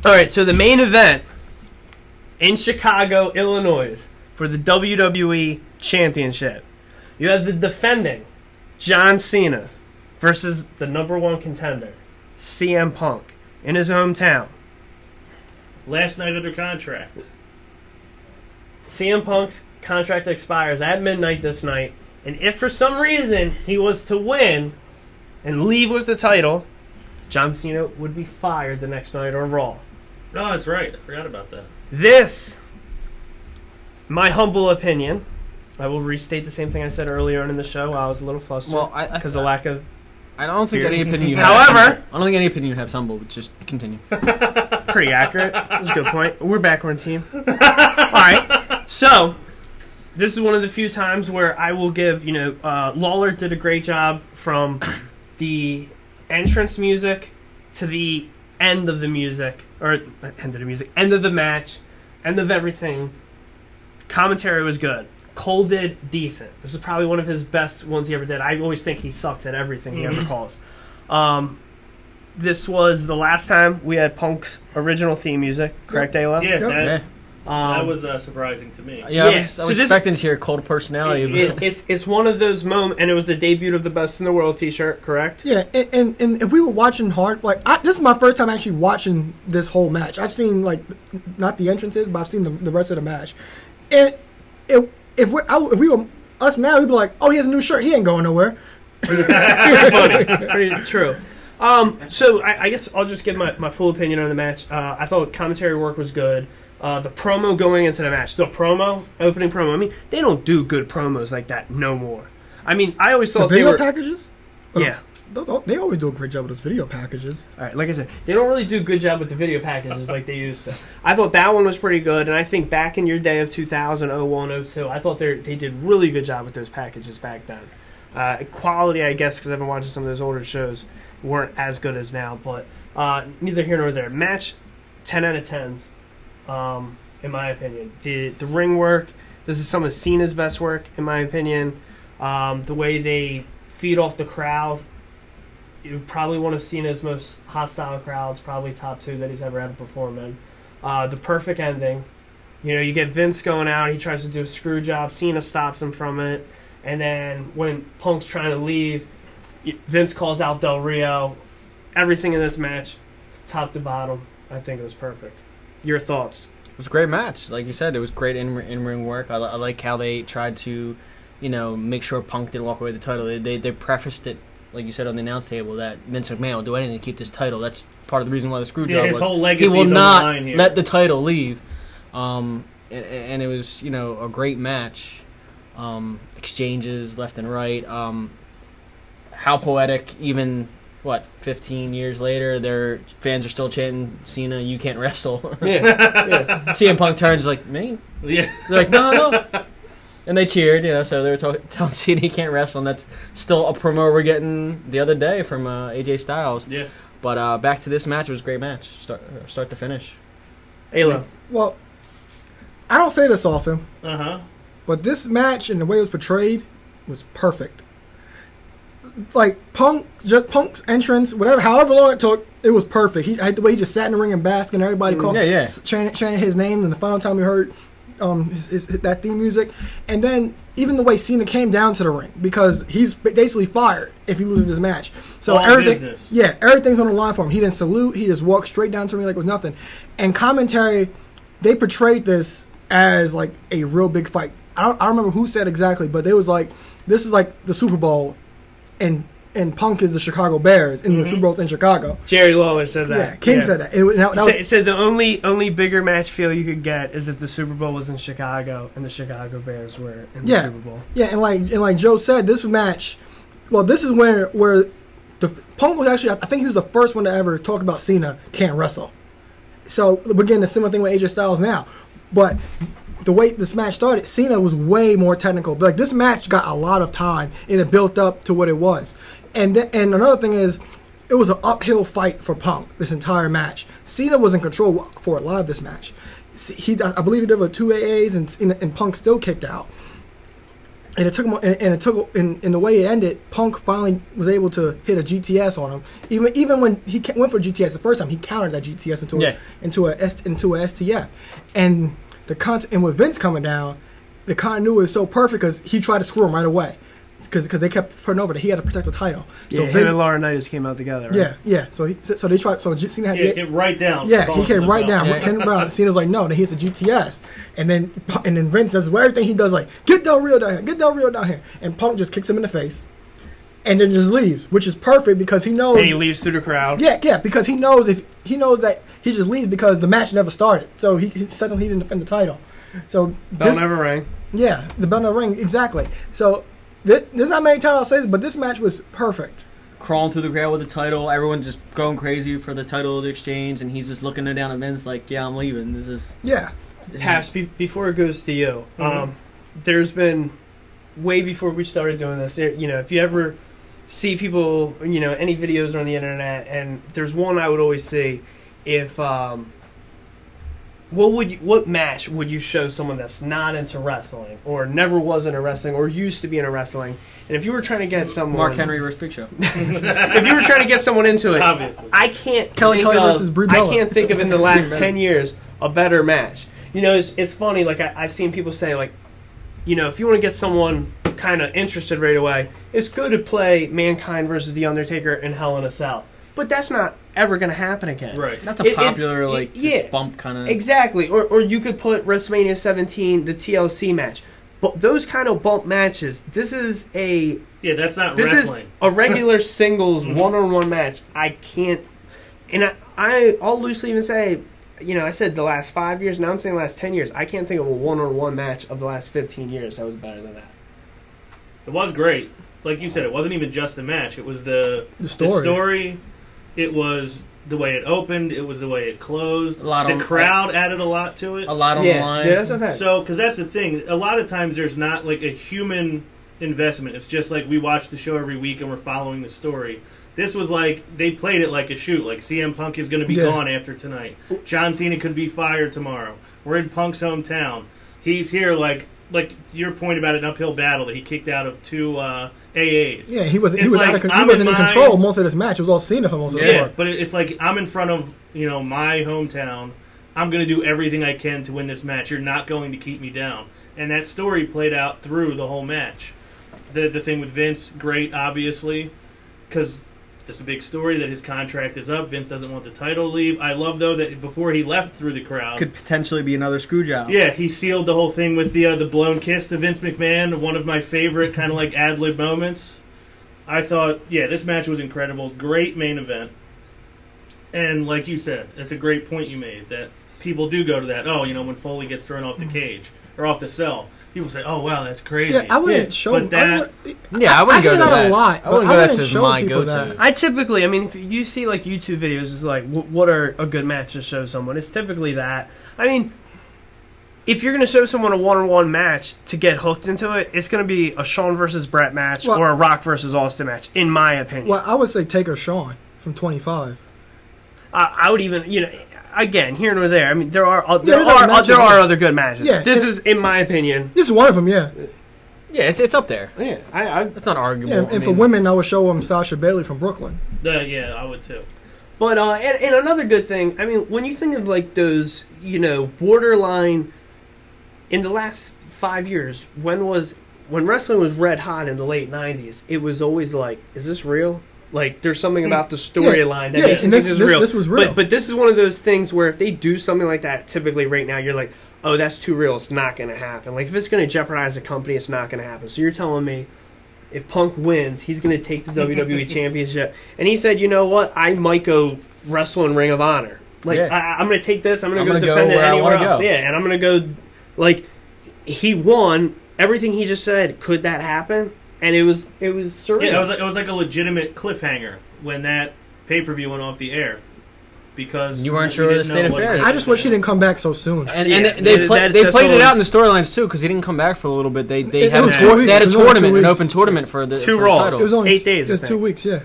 All right, so the main event in Chicago, Illinois, for the WWE Championship, you have the defending John Cena versus the #1 contender, CM Punk, in his hometown. Last night under contract. CM Punk's contract expires at midnight this night, and if for some reason he was to win and leave with the title, John Cena would be fired the next night on Raw. Oh, that's right. I forgot about that. This, my humble opinion, I will restate the same thing I said earlier on in the show. I was a little flustered because of lack of. I don't think any opinion you have. However, I don't think any opinion you have is humble. Just continue. Pretty accurate. That was a good point. We're back on team. All right. So, this is one of the few times where I will give, Lawler did a great job from the entrance music to the end of the music, or end of the music, end of the match, end of everything. Commentary was good. Cole did decent. This is probably one of his best ones he ever did. I always think he sucks at everything he ever calls. This was the last time we had Punk's original theme music, correct, Ayla? Yeah, that was surprising to me. Yeah, I was expecting to hear Cold personality. It's one of those moments, and it was the debut of the Best in the World t-shirt, correct? Yeah, and if we were watching hard, this is my first time actually watching this whole match. I've seen, not the entrances, but I've seen the rest of the match. And if we were us now, we'd be like, oh, he has a new shirt. He ain't going nowhere. Pretty funny. Pretty true. So I guess I'll just give my full opinion on the match. I thought commentary work was good. The promo going into the match, opening promo. I mean, they don't do good promos like that no more. I mean, I always thought the video packages. Yeah. They always do a great job with those video packages. All right, like I said, they don't really do a good job with the video packages like they used to. I thought that one was pretty good, and I think back in your day of 2000, 01, 02, I thought they did really good job with those packages back then. Quality, I guess, because I've been watching some of those older shows, weren't as good as now, but neither here nor there. Match, 10 out of 10s, in my opinion. The ring work, this is some of Cena's best work, in my opinion. The way they feed off the crowd, probably one of Cena's most hostile crowds, probably top 2 that he's ever had to perform in. The perfect ending. You get Vince going out, he tries to do a screw job, Cena stops him from it, and then when Punk's trying to leave, Vince calls out Del Rio. Everything in this match, top to bottom, I think it was perfect. Your thoughts? It was a great match. Like you said, it was great in-ring work. I like how they tried to, make sure Punk didn't walk away with the title. They prefaced it, like you said on the announce table, that Vince McMahon will do anything to keep this title. That's part of the reason why the screw job his was. Whole legacy he will is not on the line here. let the title leave. And it was, a great match. Exchanges left and right. How poetic, even 15 years later, their fans are still chanting, Cena, you can't wrestle. Yeah. CM Punk turns like, me? Yeah. They're like, no. And they cheered, so they were telling Cena he can't wrestle, and that's still a promo we're getting the other day from AJ Styles. Yeah. But back to this match, it was a great match, start to finish. Ayla. Well, I don't say this often, but this match and the way it was portrayed was perfect. Punk's entrance, however long it took, it was perfect. The way he just sat in the ring and basked, and everybody chanting his name. And the final time we heard that theme music, and then even the way Cena came down to the ring, because he's basically fired if he loses this match. So everything's on the line for him. He didn't salute. He just walked straight down to the ring like it was nothing. And commentary, they portrayed this as like a real big fight. I don't remember who said exactly, but they was like, this is like the Super Bowl. And Punk is the Chicago Bears, and the Super Bowl's in Chicago. Jerry Lawler said that. Yeah, King said that. It said the only bigger match feel you could get is if the Super Bowl was in Chicago and the Chicago Bears were in the Super Bowl. Yeah, and like Joe said, this match, this is where the Punk was actually, I think he was the first one to ever talk about Cena can't wrestle. So we're getting a similar thing with AJ Styles now, but the way this match started, Cena was way more technical. This match got a lot of time, and it built up to what it was. And another thing is, it was an uphill fight for Punk this entire match. Cena was in control for a lot of this match. I believe he did with 2 AAs, and Punk still kicked out. And it took him, and it took, in the way it ended, Punk finally was able to hit a GTS on him. Even when he went for GTS the first time, he countered that GTS into a STF. And and with Vince coming down, the continuity was so perfect because he tried to screw him right away. Because they kept putting over that he had to protect the title. So Vince, him and Laurinaitis came out together. Right? Yeah. So they tried. So Cena had came right down. Yeah, he came right down. Yeah. Cena was like, no. Then he hits a GTS, and then Vince does everything he does, like get Del Rio down here, and Punk just kicks him in the face, and then just leaves, which is perfect because he knows. And he leaves through the crowd. Yeah, because he knows that he just leaves because the match never started. So he suddenly he didn't defend the title. So bell never rang. Yeah, the bell never rang exactly. So. There's not many times I'll say this, but this match was perfect. Crawling through the crowd with the title, everyone's just going crazy for the title exchange, and he's just looking down at Vince like, "Yeah, I'm leaving." Paps, before it goes to you, there's been way before we started doing this. If you ever see people, any videos on the internet, and there's one I would always see, if what match would you show someone that's not into wrestling or never was into wrestling or used to be into wrestling? And if you were trying to get someone, Mark Henry versus Big Show. If you were trying to get someone into it, obviously, I can't Kelly versus Brie Bella. I can't think of in the last 10 years a better match. It's funny. Like I've seen people say, like, if you want to get someone kind of interested right away, it's good to play Mankind versus The Undertaker in Hell in a Cell. But that's not ever going to happen again. Right. That's a popular, bump kind of... Exactly. Or you could put WrestleMania 17, the TLC match. But those kind of bump matches, this is a... Yeah, that's not this wrestling. Is a regular singles one-on-one match. I can't... And I'll loosely even say, I said the last 5 years, now I'm saying the last 10 years. I can't think of a one-on-one match of the last 15 years that was better than that. It was great. Like you said, it wasn't even just the match. It was the story. It was the way it opened. It was the way it closed. The crowd added a lot to it. A lot on the line. Yeah, that's a fact. So, because that's the thing. A lot of times there's not like a human investment. It's just like we watch the show every week and we're following the story. This was like, they played it like a shoot. Like CM Punk is going to be gone after tonight. John Cena could be fired tomorrow. We're in Punk's hometown. He's here like your point about an uphill battle that he kicked out of two AAs. Yeah, he wasn't in control most of this match. It was all Cena for most of the part. But it's like I'm in front of my hometown. I'm going to do everything I can to win this match. You're not going to keep me down. And that story played out through the whole match. The thing with Vince, great, obviously, because there's a big story that his contract is up. Vince doesn't want the title to leave. I love, though, that before he left through the crowd... Could potentially be another screw job. Yeah, he sealed the whole thing with the blown kiss to Vince McMahon, one of my favorite kind of like ad-lib moments. I thought, this match was incredible. Great main event. And like you said, that's a great point you made, that people do go to that. Oh, when Foley gets thrown off the cage or off the cell. People say, "Oh wow, that's crazy." Yeah, I wouldn't show. But I wouldn't go to that a lot. I wouldn't go that as my go-to. I typically, if you see like YouTube videos, it's like, what are a good match to show someone? It's typically that. If you're going to show someone a one-on-one match to get hooked into it, it's going to be a Shawn versus Brett match or a Rock versus Austin match, in my opinion. Well, I would say Taker Shawn from 25. I would even, again, here nor there. There are other good matches. Yeah, this is, in my opinion, this is one of them. Yeah, it's up there. Yeah, it's not arguable. Yeah, and for women, I would show them Sasha Bailey from Brooklyn. Yeah, I would too. But and another good thing, when you think of like those, borderline. In the last 5 years, when wrestling was red hot in the late 90s, it was always like, is this real? Like, there's something about the storyline that makes this is real. This was real. But this is one of those things where if they do something like that, typically right now, you're like, oh, that's too real. It's not going to happen. Like, if it's going to jeopardize the company, it's not going to happen. So you're telling me if Punk wins, he's going to take the WWE Championship. And he said, you know what? I might go wrestle in Ring of Honor. Like, I'm going to take this. I'm going to go defend it anywhere else. Yeah, and I'm going to go... Like, he won everything he just said. Could that happen? And it was surreal. Yeah, it was like a legitimate cliffhanger when that pay-per-view went off the air, because you weren't sure of the state of affairs. I just wish he didn't come back so soon. And they played it out in the storylines too, because he didn't come back for a little bit. They had a tournament, an open tournament for the 2 Raws. title. It was only 8 days. It was 2 weeks. Yeah.